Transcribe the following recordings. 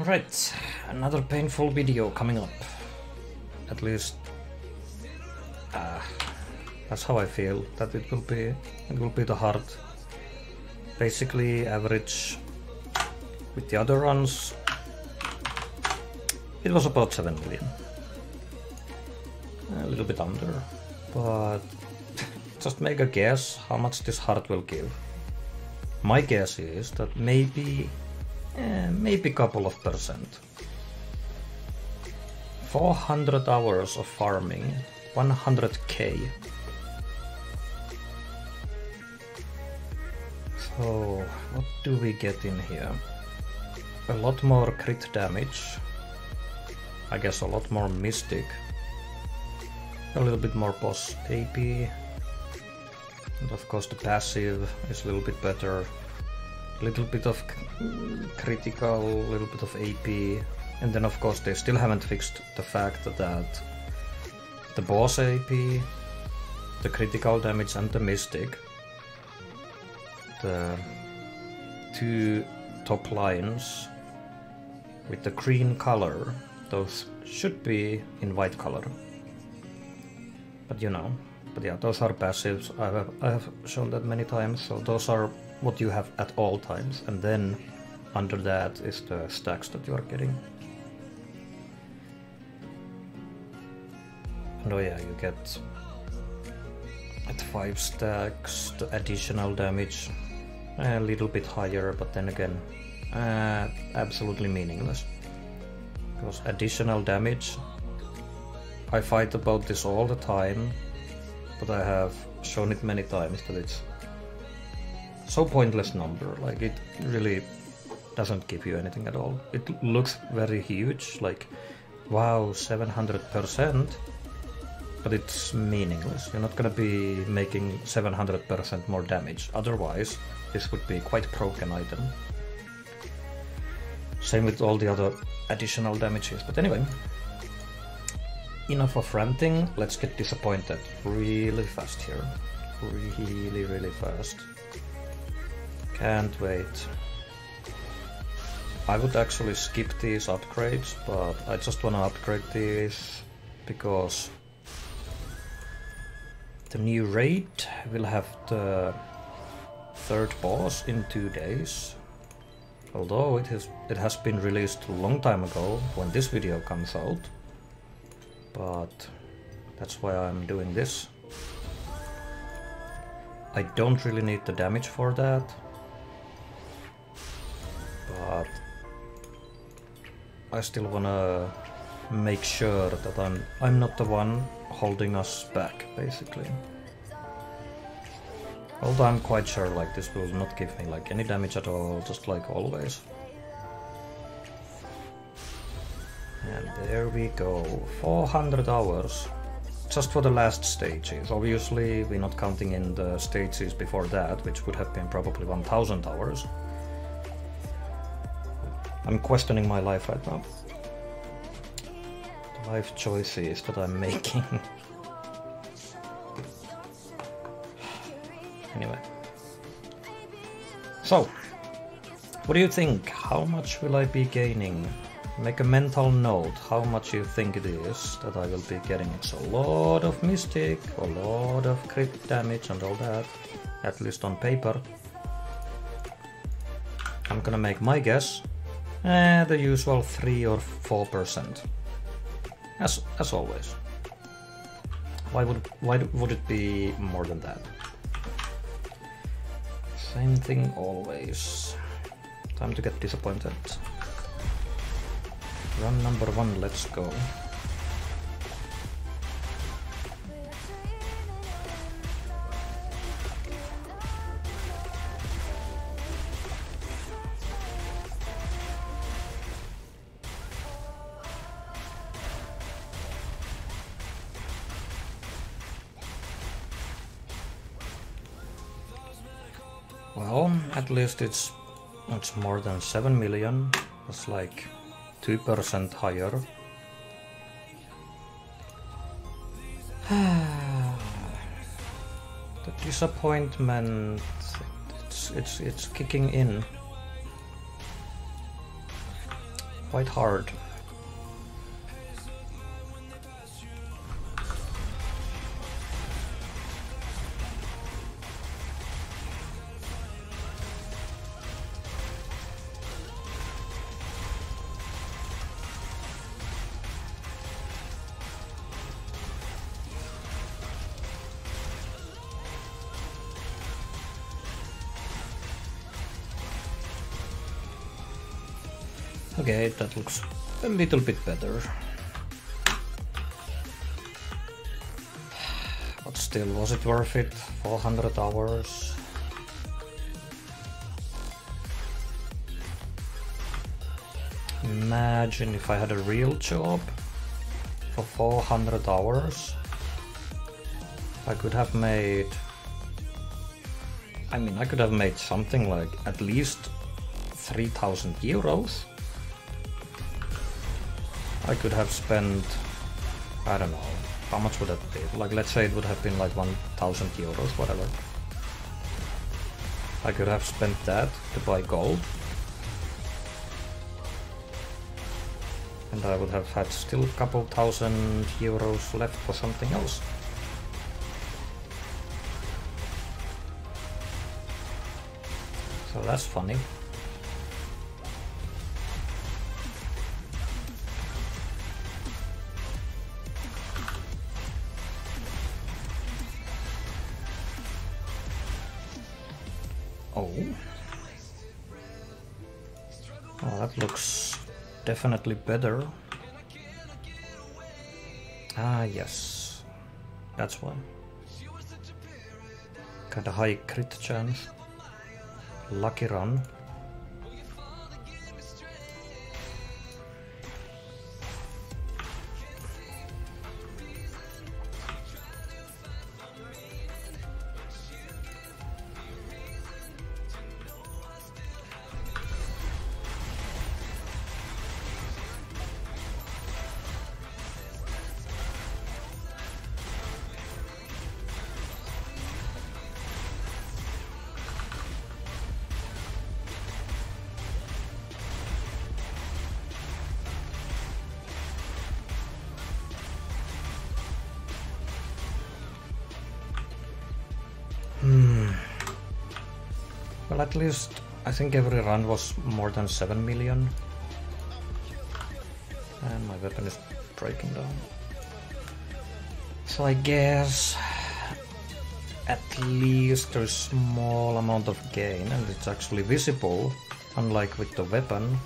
Alright, another painful video coming up. At least that's how I feel that it will be. It will be the hard. Basically average with the other runs. It was about 7 million. A little bit under. But just make a guess how much this hard will give. My guess is that maybe couple of percent. 400 hours of farming, 100k. So what do we get in here? A lot more crit damage. I guess a lot more mystic. A little bit more boss AP. And of course the passive is a little bit better. Little bit of critical, little bit of AP, and then of course they still haven't fixed the fact that the boss AP, the critical damage and the mystic, the two top lines with the green color, those should be in white color. But you know, but yeah, those are passives. I have shown that many times, so those are what you have at all times, and then under that is the stacks that you are getting. And oh yeah, you get at 5 stacks the additional damage, a little bit higher, but then again absolutely meaningless, because additional damage, I fight about this all the time, but I have shown it many times that it's so pointless number. Like, it really doesn't give you anything at all. It looks very huge, like wow, 700%, but it's meaningless. You're not gonna be making 700% more damage, otherwise this would be quite broken item. Same with all the other additional damages. But anyway, enough of ranting, let's get disappointed really fast here. Really fast. Can't wait. I would actually skip these upgrades, but I just wanna upgrade these because the new raid will have the third boss in 2 days. Although it has been released a long time ago when this video comes out. But that's why I'm doing this. I don't really need the damage for that. But I still wanna make sure that I'm not the one holding us back, basically. Although I'm quite sure like this will not give me like any damage at all, just like always. And there we go, 400 hours. Just for the last stages. Obviously we're not counting in the stages before that, which would have been probably 1000 hours. I'm questioning my life right now. The life choices that I'm making. Anyway. So, what do you think? How much will I be gaining? Make a mental note how much you think it is that I will be getting. It's a lot of mystic, a lot of crit damage and all that, at least on paper. I'm gonna make my guess. The usual 3 or 4%. As always. Why would it be more than that? Same thing always. Time to get disappointed. Run number 1, let's go. Well, at least it's more than 7 million. That's like 2% higher. The disappointment, it's kicking in. quite hard. Okay, that looks a little bit better. But still, was it worth it? 400 hours? Imagine if I had a real job for 400 hours. I could have made... I mean, I could have made something like at least 3,000 euros. I could have spent, I don't know, how much would that be? Like, let's say it would have been like 1,000 euros, whatever. I could have spent that to buy gold. And I would have had still a couple thousand euros left for something else. So that's funny. Oh, that looks definitely better. Ah, yes. That's why. Kinda high crit chance. Lucky run. Well, at least I think every run was more than 7 million. And my weapon is breaking down. So I guess at least there's a small amount of gain and it's actually visible, unlike with the weapon.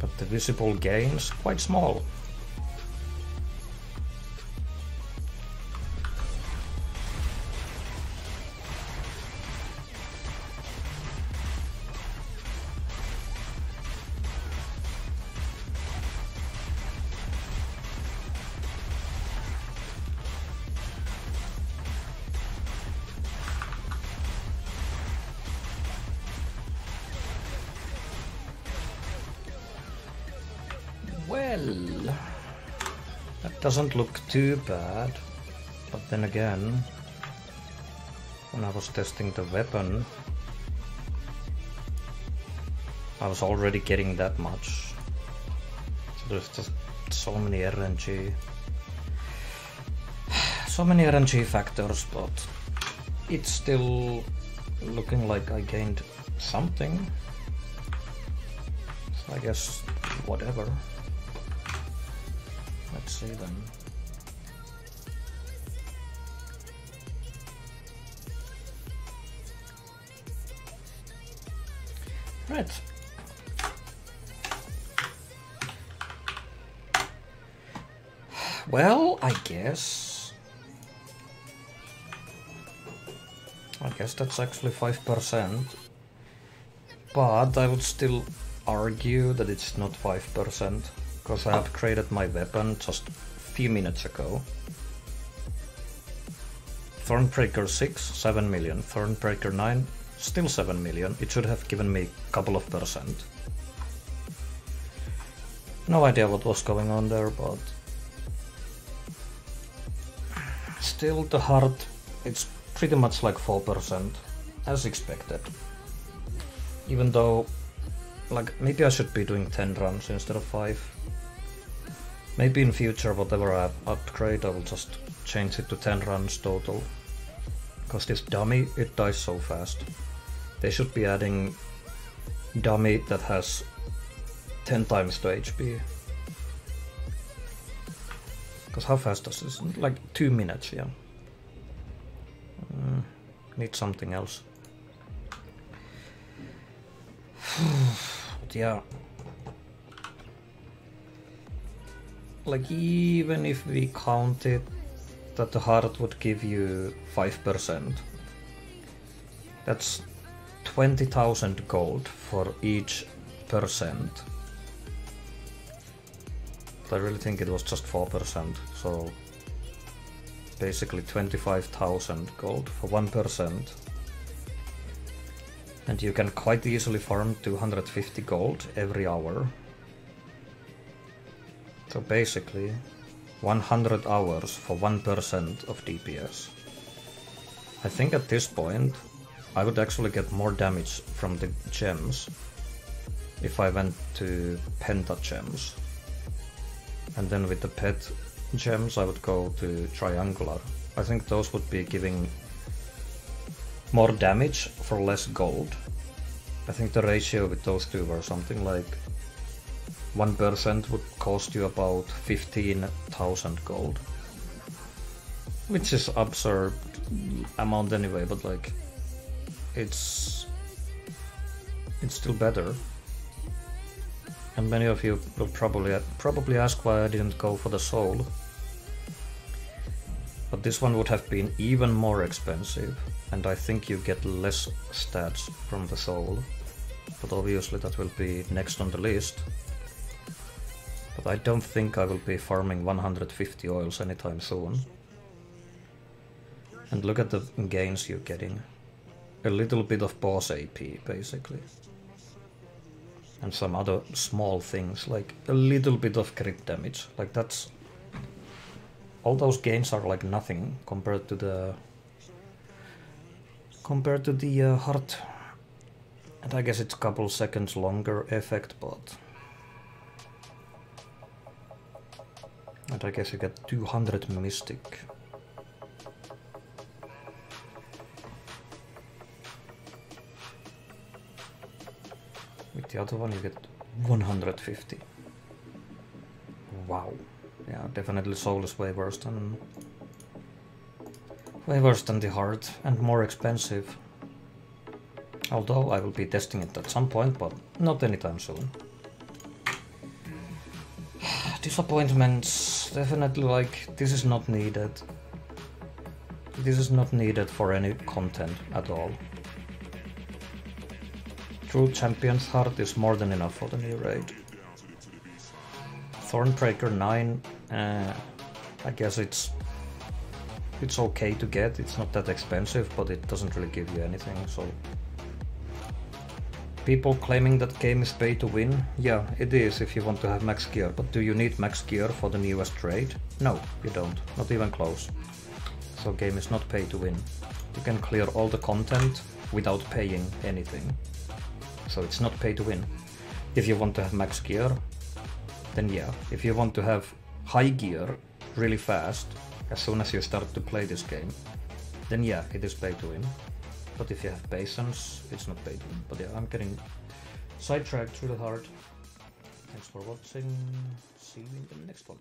But the visible gain is quite small. Well, that doesn't look too bad, but then again, when I was testing the weapon, I was already getting that much. So there's just so many RNG. So many RNG factors, but it's still looking like I gained something. So I guess whatever. Let's see then. Right. Well, I guess that's actually 5%. But I would still argue that it's not 5%. Because I upgraded my weapon just a few minutes ago. Thornbreaker 6, 7 million. Thornbreaker 9, still 7 million. It should have given me a couple of percent. No idea what was going on there, but... Still the heart, it's pretty much like 4%, as expected. Even though like, maybe I should be doing 10 runs instead of 5. Maybe in future, whatever I upgrade, I will just change it to 10 runs total. Because this dummy, it dies so fast. They should be adding dummy that has 10 times the HP. Because how fast does this? Like 2 minutes, yeah. Need something else. But yeah. Like, even if we counted that the heart would give you 5%, that's 20,000 gold for each percent. I really think it was just 4%, so basically 25,000 gold for 1%. And you can quite easily farm 250 gold every hour. So basically 100 hours for 1% of DPS. I think at this point I would actually get more damage from the gems if I went to penta gems. And then with the pet gems I would go to triangular. I think those would be giving more damage for less gold. I think the ratio with those two were something like 1% would cost you about 15,000 gold. Which is absurd amount anyway, but like it's still better. And many of you will probably ask why I didn't go for the soul. But this one would have been even more expensive, and I think you get less stats from the soul. But obviously that will be next on the list. But I don't think I will be farming 150 oils anytime soon. And look at the gains you're getting. A little bit of boss AP, basically. And some other small things, like a little bit of crit damage. Like that's... all those gains are like nothing compared to the... heart. And I guess it's a couple seconds longer effect, but... and I guess you get 200 mystic. With the other one you get 150. Wow. Yeah, definitely soul is way worse than the heart and more expensive. Although I will be testing it at some point, but not anytime soon. Disappointments, definitely, like, this is not needed. This is not needed for any content at all. True Champion's Heart is more than enough for the new raid. Thornbreaker 9, I guess it's okay to get, it's not that expensive, but it doesn't really give you anything, so... People claiming that game is pay to win? Yeah, it is if you want to have max gear, but do you need max gear for the newest raid? No, you don't, not even close. So game is not pay to win. You can clear all the content without paying anything. So it's not pay to win. If you want to have max gear, then yeah. If you want to have high gear really fast, as soon as you start to play this game, then yeah, it is pay to win. But if you have patience, it's not pay to win. But yeah, I'm getting sidetracked really hard. Thanks for watching. See you in the next one.